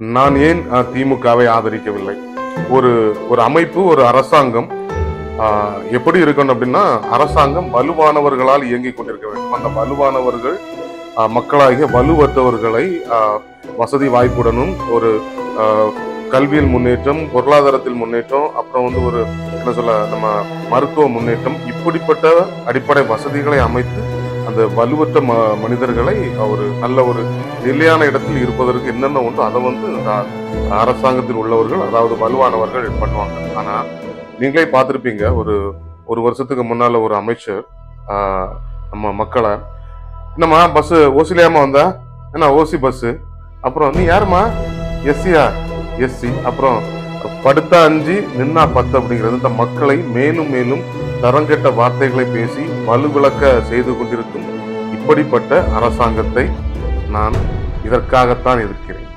நான் ஏன் திமுகவை ஆதரிக்கவில்லை? ஒரு ஒரு அமைப்பு, ஒரு அரசாங்கம் எப்படி இருக்கணும் அப்படின்னா, அரசாங்கம் வலுவானவர்களால் இயங்கிக் கொண்டிருக்க வேண்டும். அந்த வலுவானவர்கள் மக்களாகிய வலுவற்றவர்களை வசதி வாய்ப்புடனும் ஒரு கல்வியில் முன்னேற்றம், பொருளாதாரத்தில் முன்னேற்றம், அப்புறம் ஒரு என்ன சொல்ல, நம்ம மருத்துவ முன்னேற்றம், இப்படிப்பட்ட அடிப்படை வசதிகளை அமைத்து அந்த வலுவற்ற மனிதர்களை ஒரு நல்ல ஒரு நிலையான இடத்தில் இருப்பதற்கு என்னென்ன உண்டோ அதை இந்த அரசாங்கத்தில் உள்ளவர்கள், அதாவது வலுவானவர்கள் பண்ணுவாங்க. ஆனா நீங்களே பார்த்திருப்பீங்க, ஒரு வருஷத்துக்கு முன்னால ஒரு அமைச்சர் நம்ம மக்களை, என்னம்மா பஸ் ஓசிலியாம வந்தா, என்ன ஓசி பஸ், அப்புறம் நீ யாருமா, எஸ்சியா, எஸ்சி, அப்புறம் படுத்தா 5 நின்னா 10 அப்படிங்கிறது இந்த மக்களை மேலும் மேலும் தரங்கெட்ட வார்த்தைகளை பேசி வலுவிளக்க செய்து கொண்டிருக்கும் இப்படிப்பட்ட அரசாங்கத்தை நான் இதற்காகத்தான் இருக்கிறேன்.